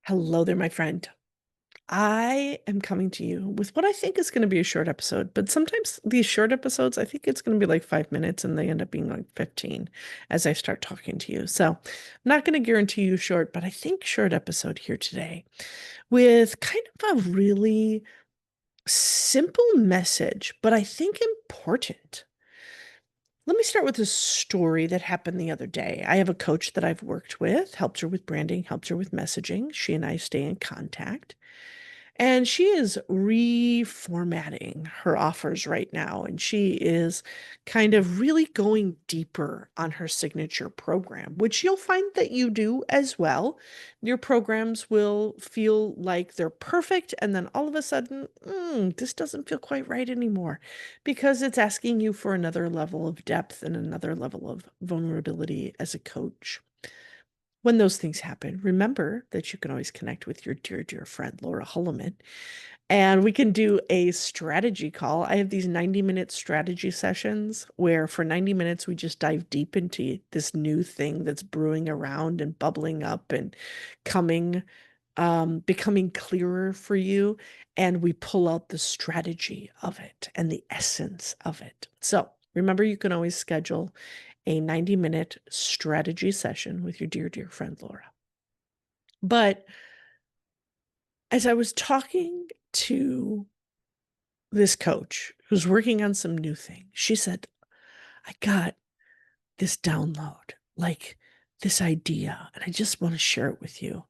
Hello there, my friend. I am coming to you with what I think is going to be a short episode, but sometimes these short episodes, I think it's going to be like 5 minutes and they end up being like 15 as I start talking to you. So I'm not going to guarantee you short, but I think short episode here today with kind of a really simple message, but I think important. Let me start with a story that happened the other day. I have a coach that I've worked with, helped her with branding, helped her with messaging. She and I stay in contact. And she is reformatting her offers right now. And she is kind of really going deeper on her signature program, which you'll find that you do as well. Your programs will feel like they're perfect. And then all of a sudden, this doesn't feel quite right anymore because it's asking you for another level of depth and another level of vulnerability as a coach. When those things happen, remember that you can always connect with your dear, dear friend, Laura Hulleman, and we can do a strategy call. I have these 90-minute strategy sessions where for 90 minutes, we just dive deep into this new thing that's brewing around and bubbling up and coming, becoming clearer for you. And we pull out the strategy of it and the essence of it. So remember, you can always schedule a 90-minute strategy session with your dear, dear friend, Laura. But as I was talking to this coach who's working on some new thing, she said, I got this download, like this idea, and I just want to share it with you.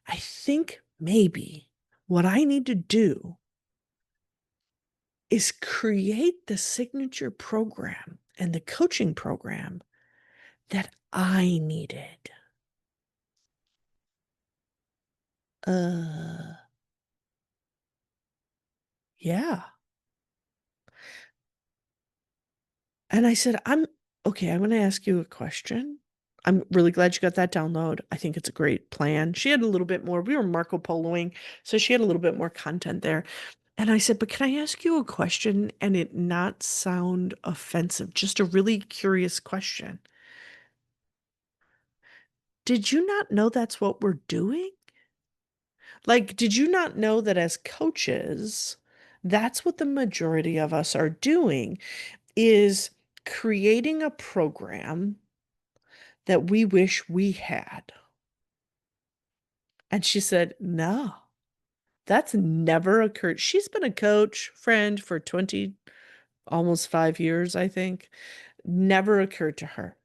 I think maybe what I need to do is create the signature program and the coaching program that I needed. Uh, yeah. And I said, okay, I'm going to ask you a question. I'm really glad you got that download. I think it's a great plan. She had a little bit more. We were Marco Poloing, so she had a little bit more content there. And I said, but can I ask you a question and it not sound offensive? Just a really curious question. Did you not know that's what we're doing? Like, did you not know that as coaches, that's what the majority of us are doing is creating a program that we wish we had? And she said, no, that's never occurred. She's been a coach friend for 20, almost 5 years, I think. Never occurred to her.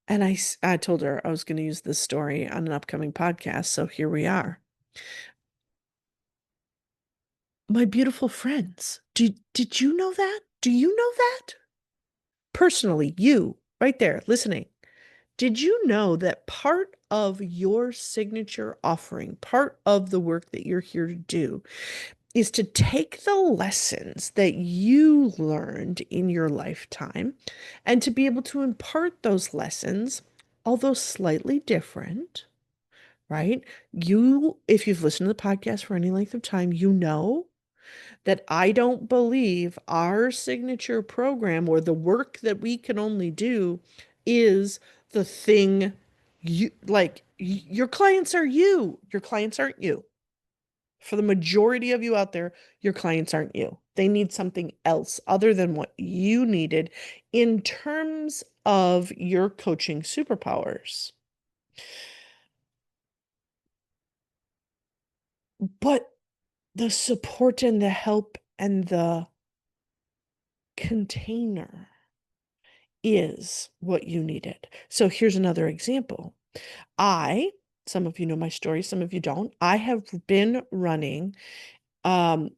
And I told her I was going to use this story on an upcoming podcast. So here we are. My beautiful friends, did you know that? Do you know that? Personally, you right there listening. Did you know that part of your signature offering, part of the work that you're here to do, is to take the lessons that you learned in your lifetime and to be able to impart those lessons, although slightly different, right? If you've listened to the podcast for any length of time, you know that I don't believe our signature program or the work that we can only do is the thing you like. Your clients are you. Your clients aren't you. For the majority of you out there, your clients aren't you. They need something else other than what you needed in terms of your coaching superpowers. But the support and the help and the container is what you needed. So here's another example. Some of you know my story, some of you don't. I have been running um,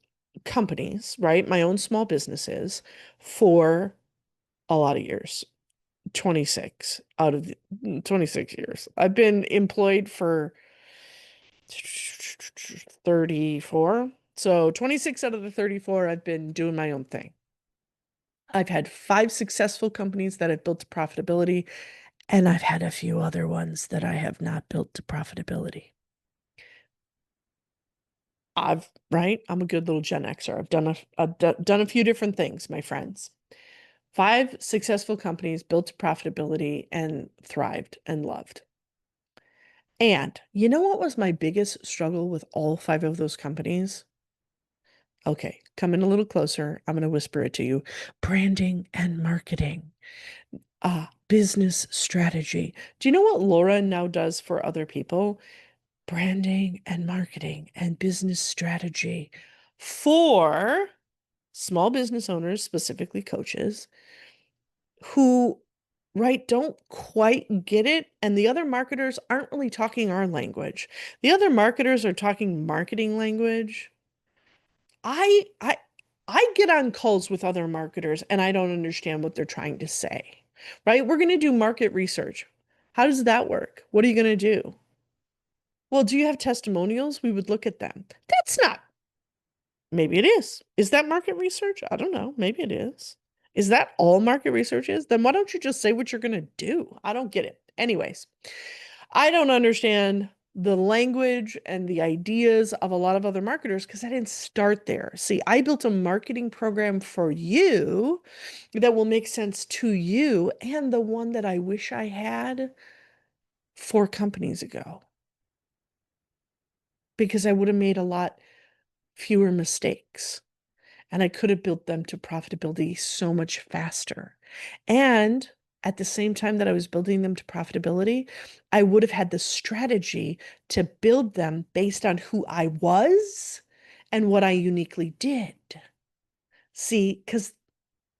companies, right? My own small businesses for a lot of years. 26 out of the 26 years. I've been employed for 34. So 26 out of the 34, I've been doing my own thing. I've had 5 successful companies that I've built to profitability, and I've had a few other ones that I have not built to profitability. Right? I'm a good little Gen Xer. I've done a few different things, my friends. 5 successful companies built to profitability and thrived and loved. And you know what was my biggest struggle with all 5 of those companies? Okay, come in a little closer. I'm going to whisper it to you. Branding and marketing. Business strategy. Do you know what Laura now does for other people? Branding and marketing and business strategy for small business owners, specifically coaches, who, right, don't quite get it. And the other marketers aren't really talking our language. The other marketers are talking marketing language. I I I get on calls with other marketers and I don't understand what they're trying to say. Right? We're going to do market research. How does that work? What are you going to do? Well, do you have testimonials? We would look at them. That's not. Maybe it is. Is that market research? I don't know. Maybe it is. Is that all market research is? Then why don't you just say what you're going to do? I don't get it. Anyways, I don't understand the language and the ideas of a lot of other marketers because I didn't start there. See, I built a marketing program for you that will make sense to you and the one that I wish I had 4 companies ago because I would have made a lot fewer mistakes and I could have built them to profitability so much faster. And at the same time that I was building them to profitability, I would have had the strategy to build them based on who I was and what I uniquely did. See, because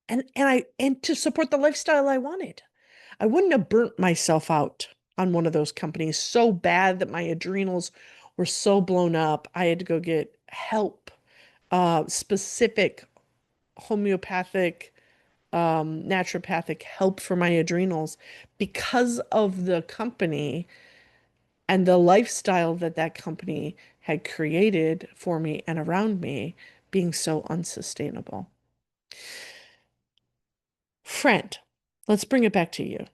and to support the lifestyle I wanted. I wouldn't have burnt myself out on one of those companies so bad that my adrenals were so blown up. I had to go get help, specific homeopathic, naturopathic help for my adrenals because of the company and the lifestyle that that company had created for me and around me being so unsustainable. Friend, let's bring it back to you.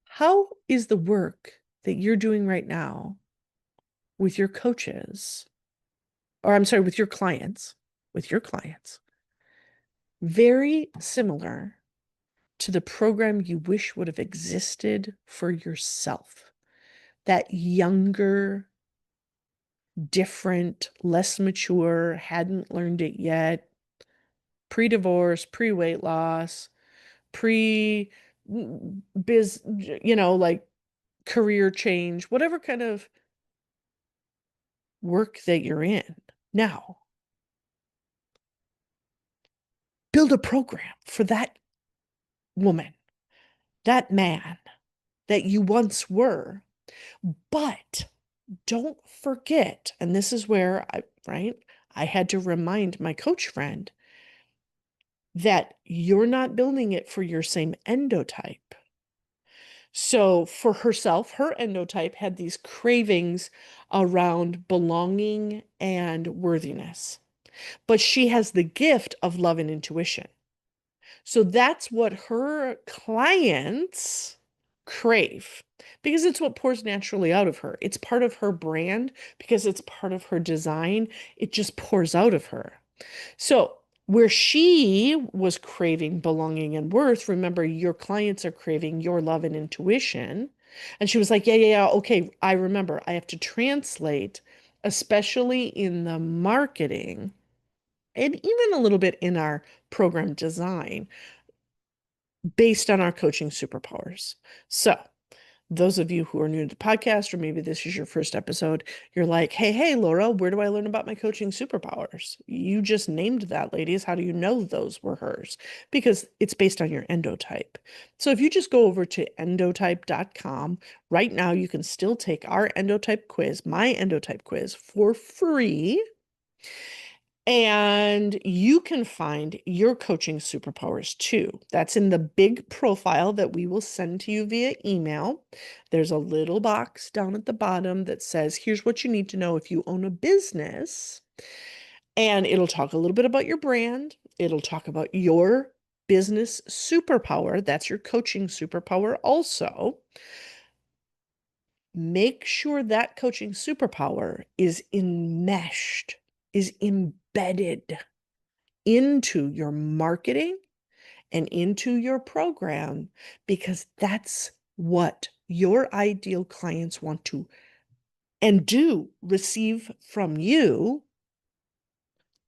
How is the work that you're doing right now with your coaches, or I'm sorry, with your clients, very similar to the program you wish would have existed for yourself? That younger, different, less mature, hadn't learned it yet, pre-divorce, pre-weight loss, pre-biz, like career change, whatever kind of work that you're in. Now, build a program for that woman, that man that you once were. But don't forget, and this is where I had to remind my coach friend that you're not building it for your same endotype. So for herself, her endotype had these cravings around belonging and worthiness, but she has the gift of love and intuition. So that's what her clients crave because it's what pours naturally out of her. It's part of her brand because it's part of her design. It just pours out of her. So where she was craving belonging and worth, remember, your clients are craving your love and intuition. And she was like, yeah, okay, I remember. I have to translate, especially in the marketing and even a little bit in our program design based on our coaching superpowers. So those of you who are new to the podcast, or maybe this is your first episode, you're like, hey, Laura, where do I learn about my coaching superpowers? You just named that, ladies. How do you know those were hers? Because it's based on your endotype. So if you just go over to endotype.com, right now you can still take our endotype quiz, my endotype quiz, for free. And you can find your coaching superpowers too. That's in the big profile that we will send to you via email. There's a little box down at the bottom that says, here's what you need to know if you own a business. And it'll talk a little bit about your brand. It'll talk about your business superpower. That's your coaching superpower also. Make sure that coaching superpower is enmeshed, is embedded into your marketing and into your program, because that's what your ideal clients want to and do receive from you,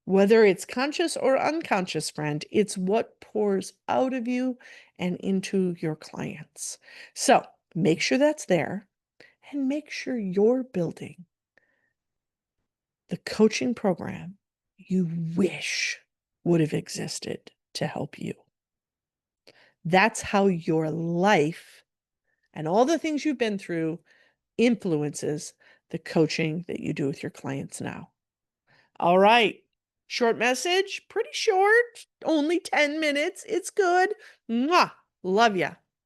whether it's conscious or unconscious, friend. It's what pours out of you and into your clients. So make sure that's there, and make sure you're building the coaching program you wish would have existed to help you. That's how your life and all the things you've been through influences the coaching that you do with your clients now. All right. Short message, pretty short, only 10 minutes. It's good. Mwah. Love ya.